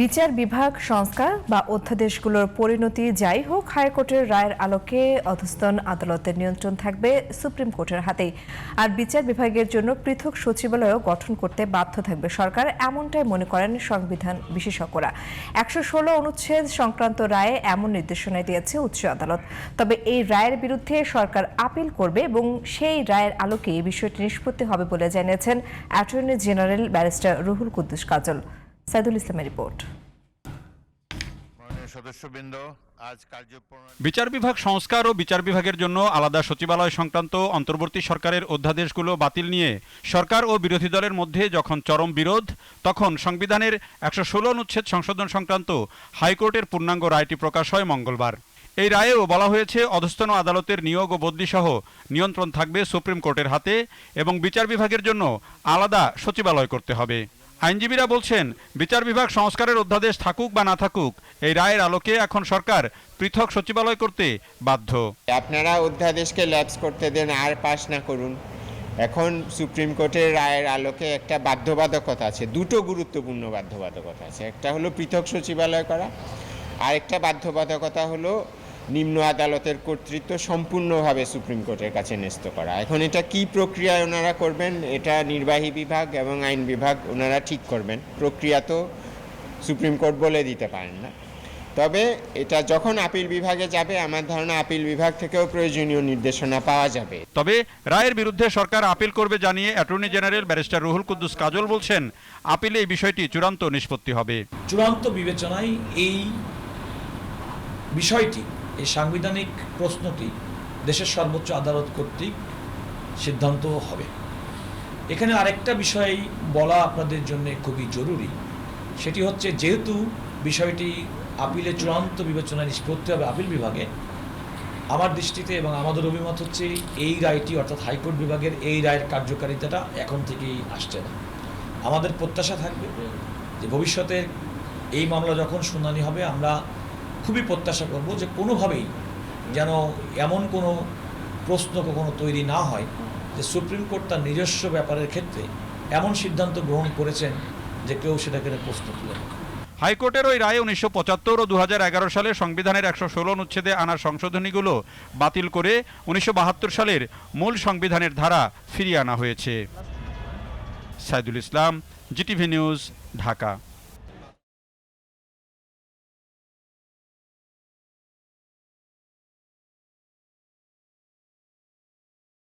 বিচার বিভাগ সংস্কার বা অধ্যাদেশগুলোর পরিণতি যাই হোক, হাইকোর্টের রায়ের আলোকে অধস্তন আদালতের নিয়ন্ত্রণ থাকবে সুপ্রিম কোর্টের হাতেই। আর বিচার বিভাগের জন্য পৃথক সচিবালয়ও গঠন করতে বাধ্য থাকবে সরকার, এমনটাই মনে করেন সংবিধান বিশেষজ্ঞরা। ১১৬ অনুচ্ছেদ সংক্রান্ত রায়ে এমন নির্দেশনা দিয়েছে উচ্চ আদালত। তবে এই রায়ের বিরুদ্ধে সরকার আপিল করবে এবং সেই রায়ের আলোকে এই বিষয়টি নিষ্পত্তি হবে বলে জানিয়েছেন attorney general barrister Ruhul Kuddus Kajal. Saidul ইসলামের রিপোর্ট। বিচার বিভাগ সংস্কার ও বিচার বিভাগের জন্য আলাদা সচিবালয় সংক্রান্ত অন্তর্বর্তী সরকারের অধ্যাদেশগুলো বাতিল নিয়ে সরকার ও বিরোধী দলের মধ্যে যখন চরম বিরোধ, তখন সংবিধানের ১১৬ অনুচ্ছেদ সংশোধন সংক্রান্ত হাইকোর্টের পূর্ণাঙ্গ রায়টি প্রকাশ হয় মঙ্গলবার। এই রায়েও বলা হয়েছে অধস্তন আদালতের নিয়োগ ও বদলি সহ নিয়ন্ত্রণ থাকবে সুপ্রিম কোর্টের হাতে এবং বিচার বিভাগের জন্য আলাদা সচিবালয় করতে হবে। আইনজীবীরা বলছেন, বিচার বিভাগ সংস্কারের অধ্যাদেশ থাকুক বা না থাকুক, এই রায়ের আলোকে এখন সরকার পৃথক সচিবালয় করতে বাধ্য। আপনারা অধ্যাদেশকে ল্যাপস করতে দেন, আর পাস না করুন। এখন সুপ্রিম কোর্টের রায়ের আলোকে একটা বাধ্যবাধকতা আছে, দুটো গুরুত্বপূর্ণ বাধ্যবাধকতা আছে। একটা হলো পৃথক সচিবালয় করা, আরেকটা বাধ্যবাধকতা হলো নিম্ন আদালতের কর্তৃত্ব সম্পূর্ণভাবে সুপ্রিম কোর্টের কাছে ন্যস্ত করা। এখন এটা কি প্রক্রিয়ায় ওনারা করবেন, এটা নির্বাহী বিভাগ এবং আইন বিভাগ ওনারা ঠিক করবেন। প্রক্রিয়া তো সুপ্রিম কোর্ট বলে দিতে পারেন না। তবে এটা যখন আপিল বিভাগে যাবে, আমার ধারণা আপিল বিভাগ থেকেও প্রয়োজনীয় নির্দেশনা পাওয়া যাবে। তবে রায়ের বিরুদ্ধে সরকার আপিল করবে জানিয়ে attorney general barrister Ruhul Kuddus Kajal বলছেন, আপিলে এই বিষয়টি চূড়ান্ত নিষ্পত্তি হবে। চূড়ান্ত বিবেচনায় এই বিষয়টি, এই সাংবিধানিক প্রশ্নটি দেশের সর্বোচ্চ আদালত কর্তৃক সিদ্ধান্ত হবে। এখানে আরেকটা বিষয় বলা আপনাদের জন্য খুবই জরুরি, সেটি হচ্ছে যেহেতু বিষয়টি আপিলে চূড়ান্ত বিবেচনায় নিষ্পত্তি হবে আপিল বিভাগে, আমার দৃষ্টিতে এবং আমাদের অভিমত হচ্ছে এই রায়টি অর্থাৎ হাইকোর্ট বিভাগের এই রায়ের কার্যকারিতাটা এখন থেকেই আসছে না। আমাদের প্রত্যাশা থাকবে যে ভবিষ্যতে এই মামলা যখন শুনানি হবে, আমরা খুবই প্রত্যাশা করব যে কোনোভাবেই যেন এমন কোনো প্রশ্ন কখনো তৈরি না হয় যে সুপ্রিম কোর্ট তার নিজস্ব ব্যাপারের ক্ষেত্রে এমন সিদ্ধান্ত গ্রহণ করেছেন যে কেউ সেটাকে প্রশ্ন তুলে। হাইকোর্টের ওই রায়ে ১৯৭৫ ও ২০১১ সালে সংবিধানের ১১৬ অনুচ্ছেদে আনা সংশোধনীগুলো বাতিল করে ১৯৭২ সালের মূল সংবিধানের ধারা ফিরিয়ে আনা হয়েছে। Saidul Islam, GTV news, Dhaka.